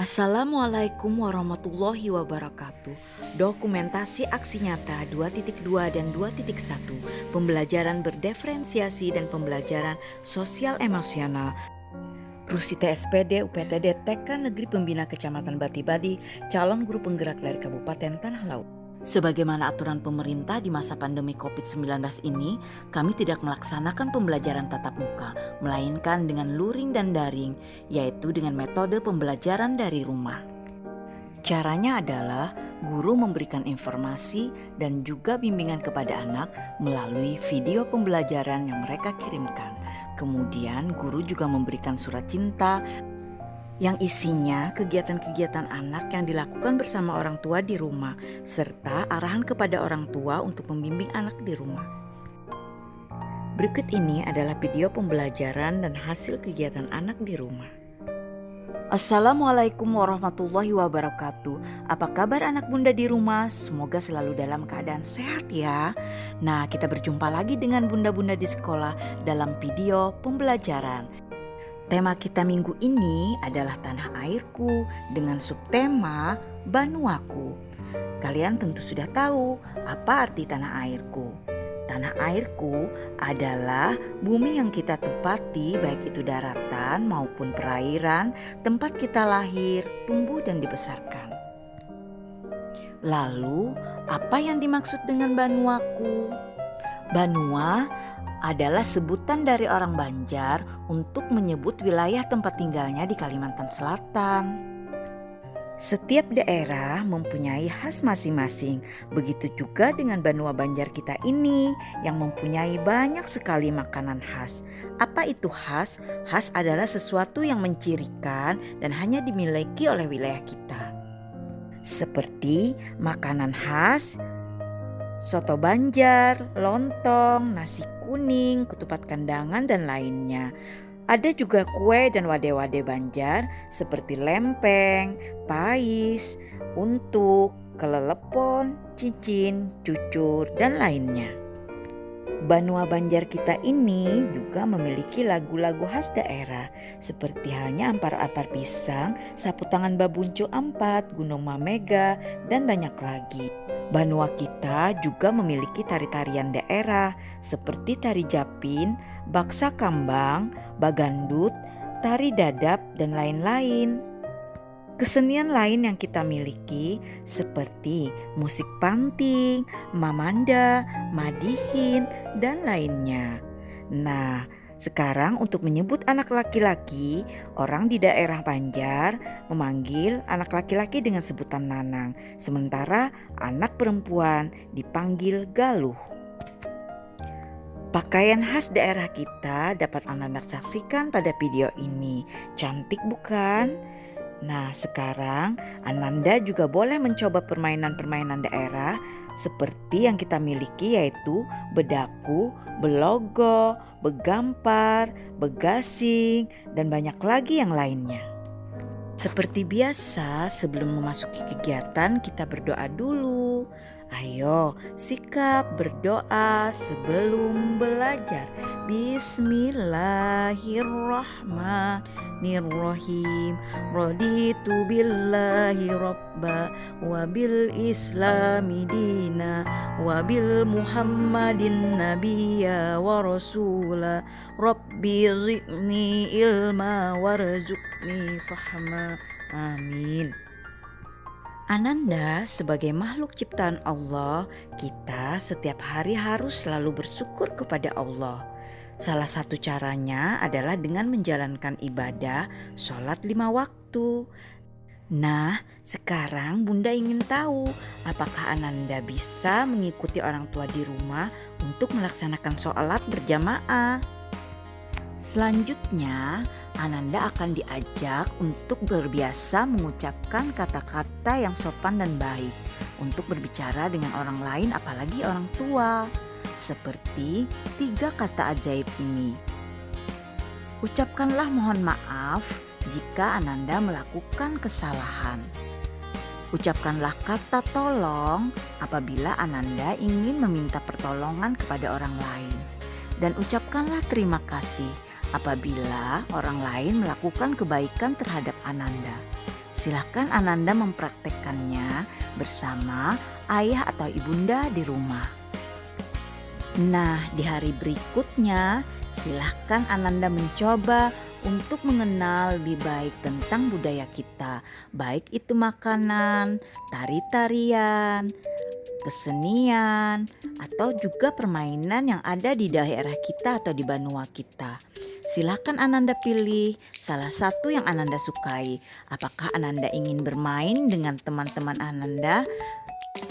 Assalamualaikum warahmatullahi wabarakatuh. Dokumentasi aksi nyata 2.2 dan 2.1, pembelajaran berdiferensiasi dan pembelajaran sosial emosional. Rusita SPD UPTD TK Negeri Pembina Kecamatan Batibadi, calon guru penggerak dari Kabupaten Tanah Laut. Sebagaimana aturan pemerintah di masa pandemi COVID-19 ini, kami tidak melaksanakan pembelajaran tatap muka, melainkan dengan luring dan daring, yaitu dengan metode pembelajaran dari rumah. Caranya adalah guru memberikan informasi dan juga bimbingan kepada anak melalui video pembelajaran yang mereka kirimkan. Kemudian guru juga memberikan surat cinta yang isinya kegiatan-kegiatan anak yang dilakukan bersama orang tua di rumah, serta arahan kepada orang tua untuk membimbing anak di rumah. Berikut ini adalah video pembelajaran dan hasil kegiatan anak di rumah. Assalamualaikum warahmatullahi wabarakatuh. Apa kabar anak bunda di rumah? Semoga selalu dalam keadaan sehat ya. Nah, kita berjumpa lagi dengan bunda-bunda di sekolah dalam video pembelajaran. Tema kita minggu ini adalah Tanah Airku dengan subtema Banuaku. Kalian tentu sudah tahu apa arti tanah airku. Tanah airku adalah bumi yang kita tempati, baik itu daratan maupun perairan, tempat kita lahir, tumbuh dan dibesarkan. Lalu, apa yang dimaksud dengan Banuaku? Banua adalah sebutan dari orang Banjar untuk menyebut wilayah tempat tinggalnya di Kalimantan Selatan. Setiap daerah mempunyai khas masing-masing. Begitu juga dengan Banua Banjar kita ini yang mempunyai banyak sekali makanan khas. Apa itu khas? Khas adalah sesuatu yang mencirikan dan hanya dimiliki oleh wilayah kita. Seperti makanan khas soto Banjar, lontong, nasi kuning, ketupat kandangan dan lainnya. Ada juga kue dan wade-wade Banjar seperti lempeng, pais, untuk, kelelepon, cincin, cucur dan lainnya. Banua Banjar kita ini juga memiliki lagu-lagu khas daerah seperti halnya Ampar-Ampar Pisang, Sapu Tangan Babuncu Ampat, Gunung Mamega dan banyak lagi. Banua kita juga memiliki tari-tarian daerah seperti tari Japin, Baksa Kambang, Bagandut, tari Dadap dan lain-lain. Kesenian lain yang kita miliki seperti musik panting, mamanda, madihin dan lainnya. Nah, sekarang untuk menyebut anak laki-laki, orang di daerah Banjar memanggil anak laki-laki dengan sebutan Nanang, sementara anak perempuan dipanggil Galuh. Pakaian khas daerah kita dapat Anda saksikan pada video ini. Cantik bukan? Nah, sekarang Ananda juga boleh mencoba permainan-permainan daerah seperti yang kita miliki, yaitu bedaku, belogo, begampar, begasing, dan banyak lagi yang lainnya. Seperti biasa, sebelum memasuki kegiatan kita berdoa dulu. Ayo, sikap berdoa sebelum belajar. Bismillahirrahmanirrahim. Raditu billahi robba wa bil islami dina wa bil muhammadin nabiyya wa rasula. Rabbi zidni ilma warzuqni fahma. Amin. Ananda sebagai makhluk ciptaan Allah, kita setiap hari harus selalu bersyukur kepada Allah. Salah satu caranya adalah dengan menjalankan ibadah sholat 5 waktu. Nah, sekarang Bunda ingin tahu apakah Ananda bisa mengikuti orang tua di rumah untuk melaksanakan sholat berjamaah. Selanjutnya, Ananda akan diajak untuk berbiasa mengucapkan kata-kata yang sopan dan baik untuk berbicara dengan orang lain, apalagi orang tua. Seperti 3 kata ajaib ini. Ucapkanlah mohon maaf jika Ananda melakukan kesalahan. Ucapkanlah kata tolong apabila Ananda ingin meminta pertolongan kepada orang lain. Dan ucapkanlah terima kasih apabila orang lain melakukan kebaikan terhadap Ananda. Silahkan Ananda mempraktekkannya bersama ayah atau ibunda di rumah. Nah, di hari berikutnya, silahkan Ananda mencoba untuk mengenal lebih baik tentang budaya kita, baik itu makanan, tari-tarian, kesenian, atau juga permainan yang ada di daerah kita atau di Banua kita. Silakan Ananda pilih salah satu yang Ananda sukai. Apakah Ananda ingin bermain dengan teman-teman Ananda?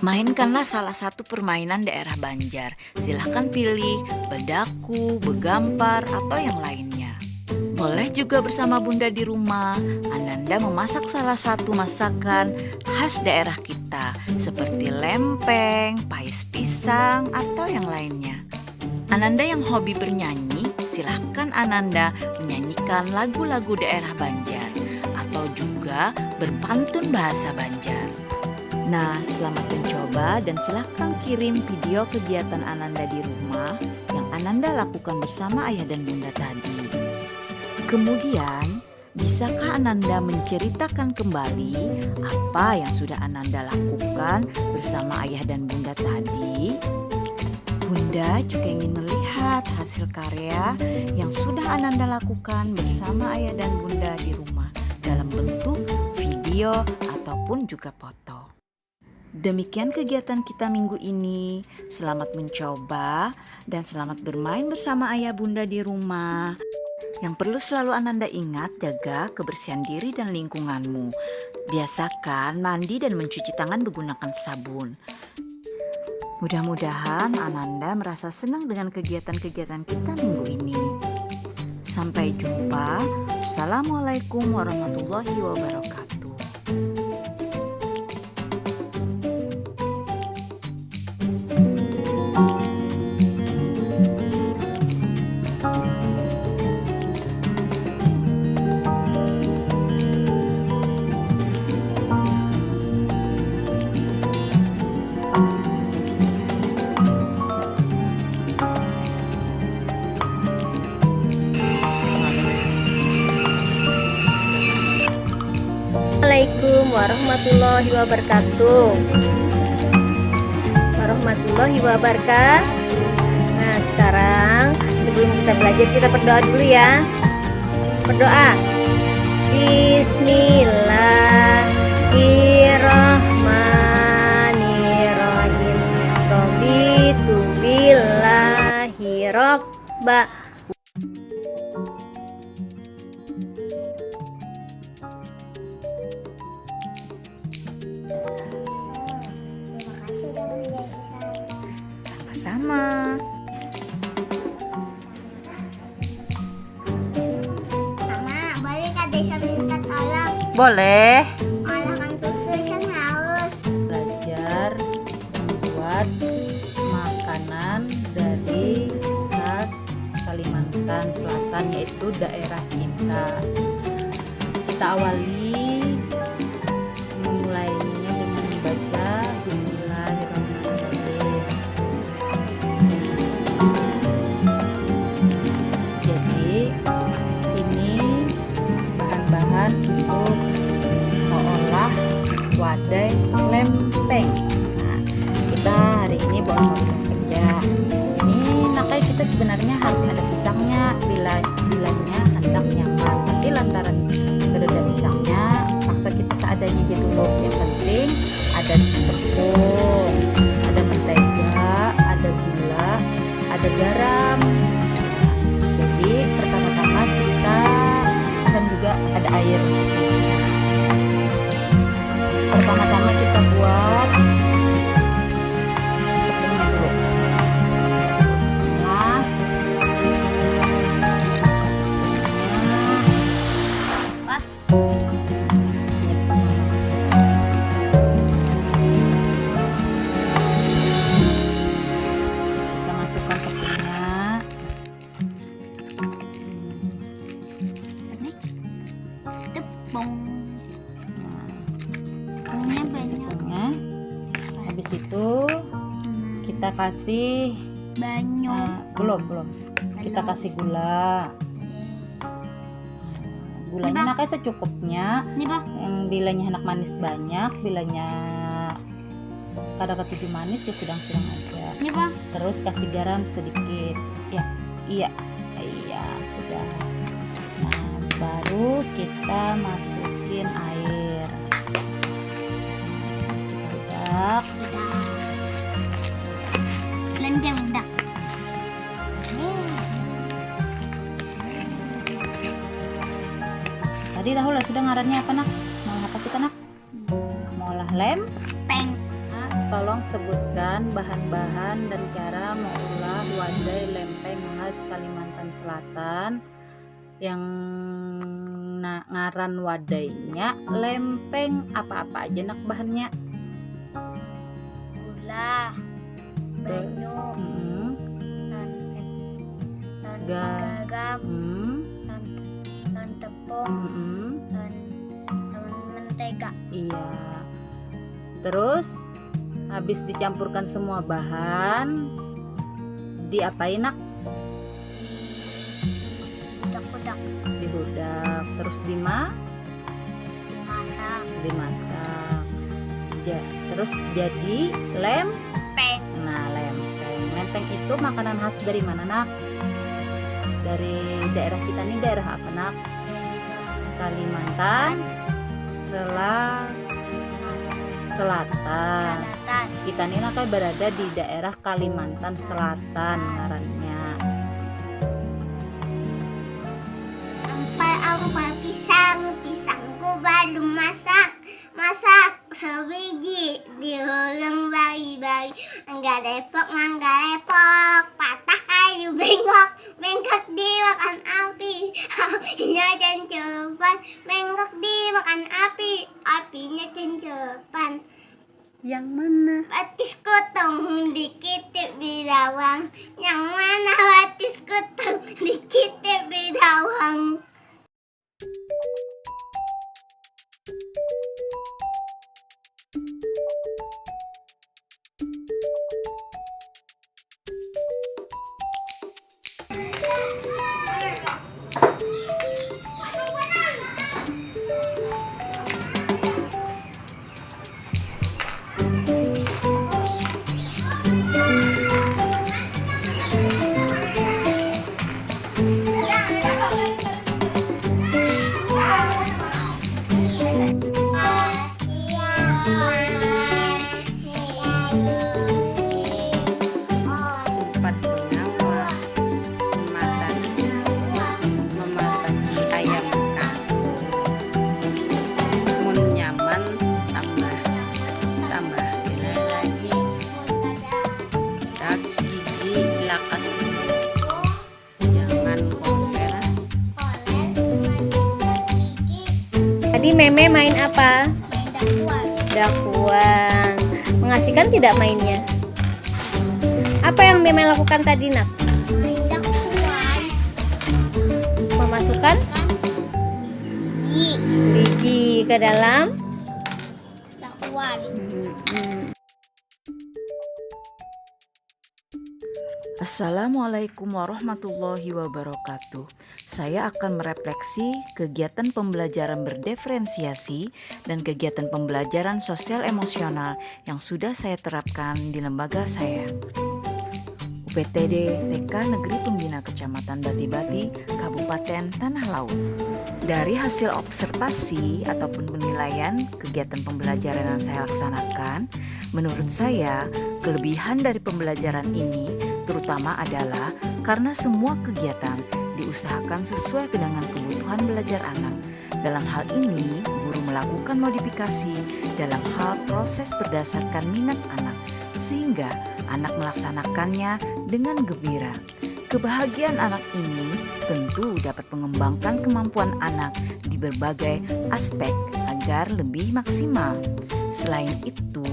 Mainkanlah salah satu permainan daerah Banjar. Silahkan pilih bedaku, begampar, atau yang lainnya. Boleh juga bersama bunda di rumah, Ananda memasak salah satu masakan khas daerah kita seperti lempeng, pais pisang, atau yang lainnya. Ananda yang hobi bernyanyi, silahkan Ananda menyanyikan lagu-lagu daerah Banjar atau juga berpantun bahasa Banjar. Nah, selamat mencoba dan silahkan kirim video kegiatan Ananda di rumah yang Ananda lakukan bersama ayah dan bunda tadi. Kemudian, bisakah Ananda menceritakan kembali apa yang sudah Ananda lakukan bersama ayah dan bunda tadi? Bunda juga ingin melihat hasil karya yang sudah Ananda lakukan bersama ayah dan bunda di rumah dalam bentuk video ataupun juga foto. Demikian kegiatan kita minggu ini. Selamat mencoba dan selamat bermain bersama ayah bunda di rumah. Yang perlu selalu Ananda ingat, jaga kebersihan diri dan lingkunganmu. Biasakan mandi dan mencuci tangan menggunakan sabun. Mudah-mudahan Ananda merasa senang dengan kegiatan-kegiatan kita minggu ini. Sampai jumpa. Assalamualaikum warahmatullahi wabarakatuh. Assalamualaikum warahmatullahi wabarakatuh. Warahmatullahi wabarakatuh. Nah, sekarang sebelum kita belajar, kita berdoa dulu ya. Berdoa. Bismillahirrahmanirrahim. Raditu billahi robba. Sama. Mama, boleh Kak Desa minta tolong? Boleh. Olahan susu yang haus. Belajar membuat makanan dari khas Kalimantan Selatan, yaitu daerah kita. Kita awali memulainya dengan membaca Bismillahirrahmanirrahim. Jadi ini bahan-bahan untuk mengolah wadai lempeng. Nah, kita hari ini bawa kerja. Ini nakai kita sebenarnya harus ada pisangnya bilanya hendak nyaman. Tapi lantaran sudah ada pisangnya, paksa kita seadanya gitu loh. Yang penting ada tepung, ada mentega, ada gula, ada garam. Jadi pertama-tama kita dan juga ada air. Pertama-tama kita buat tepungnya dulu. Nah, kita masukkan tepungnya. Tepung. Nah, Tepungnya banyak. tepungnya. Habis itu kita kasih Banyak. belum kita kasih gula gulanya nak secukupnya. Ini bah. Yang bilanya anak manis banyak, bilanya kadang ketujuh manis ya sedang-sedang aja. Ini bah. Terus kasih garam sedikit. Ya, iya sudah. Nah, baru kita masukin air. Kita Lenjang udah. Tadi tahu lah sudah ngarannya apa nak? Mau apa kita nak? Mau olah lem? Peng. Nah, tolong sebutkan bahan-bahan dan cara mengolah wadai lempeng khas Kalimantan Selatan yang ngaran wadainya lempeng apa-apa aja nak bahannya? Gula. Banyu. Dan garam. Dan tepung. Dan mentega. Iya. Terus habis dicampurkan semua bahan, diapain nak? Udak-udak. Dihudak. Terus dimasak. Terus jadi Peng. Nah, lempeng itu makanan khas dari mana nak? Dari daerah kita nih, daerah apa nak? Kalimantan Selatan. Kita nih nak berada di daerah Kalimantan Selatan ngarannya. Ampai pisangku baru masak sebiji diulang bagi enggak lepok patah kayu bengkok dimakan api apinya cencepan bengkok dimakan apinya cencepan. Yang mana? Batis kutong dikitip bidawang. Yang mana batis kutong dikitip bidawang? Tadi Meme main apa? Main dakuan. Dakuan. Mengasihkan tidak mainnya? Apa yang Meme lakukan tadi nak? Main dakuan. Memasukkan biji ke dalam Dakuan. Assalamualaikum warahmatullahi wabarakatuh. Saya akan merefleksi kegiatan pembelajaran berdiferensiasi dan kegiatan pembelajaran sosial emosional yang sudah saya terapkan di lembaga saya. UPTD TK Negeri Pembina Kecamatan Bati-Bati, Kabupaten Tanah Laut. Dari hasil observasi ataupun penilaian kegiatan pembelajaran yang saya laksanakan, menurut saya kelebihan dari pembelajaran ini terutama adalah karena semua kegiatan diusahakan sesuai dengan kebutuhan belajar anak. Dalam hal ini, guru melakukan modifikasi dalam hal proses berdasarkan minat anak, sehingga anak melaksanakannya dengan gembira. Kebahagiaan anak ini tentu dapat mengembangkan kemampuan anak di berbagai aspek agar lebih maksimal. Selain itu,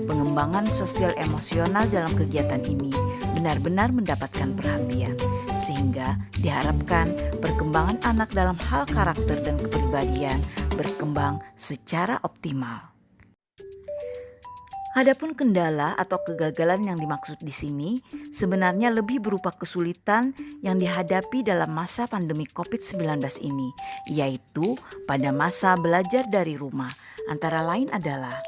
pengembangan sosial emosional dalam kegiatan ini benar-benar mendapatkan perhatian, sehingga diharapkan perkembangan anak dalam hal karakter dan kepribadian berkembang secara optimal. Adapun kendala atau kegagalan yang dimaksud di sini sebenarnya lebih berupa kesulitan yang dihadapi dalam masa pandemi COVID-19 ini, yaitu pada masa belajar dari rumah. Antara lain adalah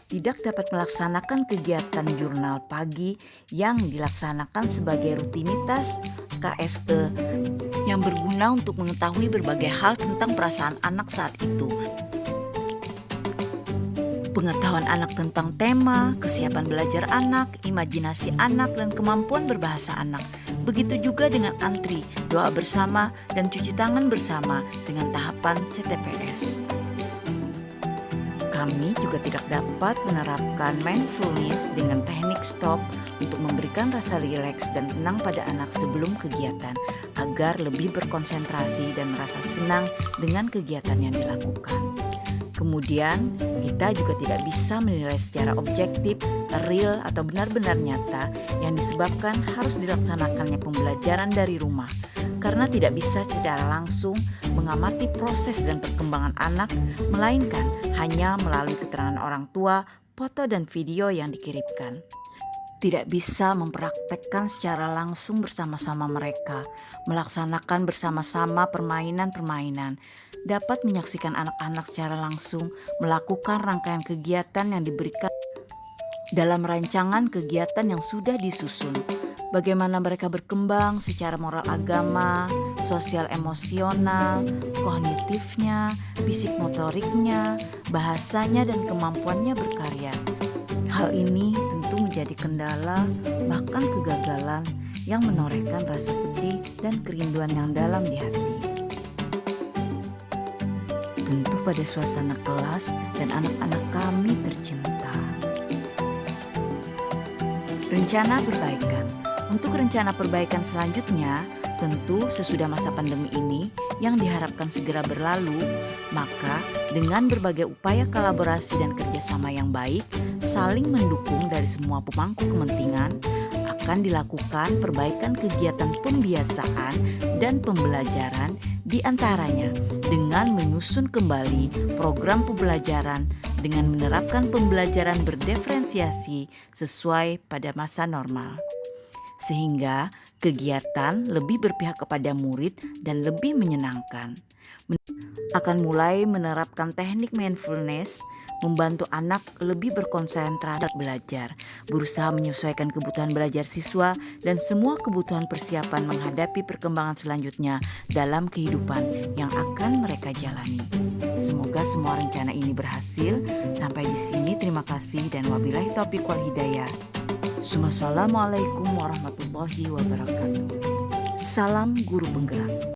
tidak dapat melaksanakan kegiatan jurnal pagi yang dilaksanakan sebagai rutinitas KFE yang berguna untuk mengetahui berbagai hal tentang perasaan anak saat itu. Pengetahuan anak tentang tema, kesiapan belajar anak, imajinasi anak, dan kemampuan berbahasa anak. Begitu juga dengan antri, doa bersama, dan cuci tangan bersama dengan tahapan CTPS. Kami juga tidak dapat menerapkan mindfulness dengan teknik stop untuk memberikan rasa rileks dan tenang pada anak sebelum kegiatan agar lebih berkonsentrasi dan merasa senang dengan kegiatan yang dilakukan. Kemudian, kita juga tidak bisa menilai secara objektif, real atau benar-benar nyata yang disebabkan harus dilaksanakannya pembelajaran dari rumah, karena tidak bisa secara langsung mengamati proses dan perkembangan anak, melainkan hanya melalui keterangan orang tua, foto dan video yang dikirimkan. Tidak bisa mempraktekkan secara langsung bersama-sama mereka, melaksanakan bersama-sama permainan-permainan, dapat menyaksikan anak-anak secara langsung melakukan rangkaian kegiatan yang diberikan dalam rancangan kegiatan yang sudah disusun. Bagaimana mereka berkembang secara moral agama, sosial emosional, kognitifnya, fisik motoriknya, bahasanya dan kemampuannya berkarya. Hal ini tentu menjadi kendala bahkan kegagalan yang menorehkan rasa pedih dan kerinduan yang dalam di hati. Tentu pada suasana kelas dan anak-anak kami tercinta. Rencana perbaikan. Untuk rencana perbaikan selanjutnya, tentu sesudah masa pandemi ini yang diharapkan segera berlalu, maka dengan berbagai upaya kolaborasi dan kerjasama yang baik, saling mendukung dari semua pemangku kepentingan, akan dilakukan perbaikan kegiatan pembiasaan dan pembelajaran di antaranya dengan menyusun kembali program pembelajaran dengan menerapkan pembelajaran berdiferensiasi sesuai pada masa normal. Sehingga kegiatan lebih berpihak kepada murid dan lebih menyenangkan. Akan mulai menerapkan teknik mindfulness, membantu anak lebih berkonsentrasi belajar, berusaha menyesuaikan kebutuhan belajar siswa dan semua kebutuhan persiapan menghadapi perkembangan selanjutnya dalam kehidupan yang akan mereka jalani. Semoga semua rencana ini berhasil. Sampai di sini terima kasih dan wabillahi taufiq wal hidayah. Assalamualaikum warahmatullahi wabarakatuh. Salam guru penggerak.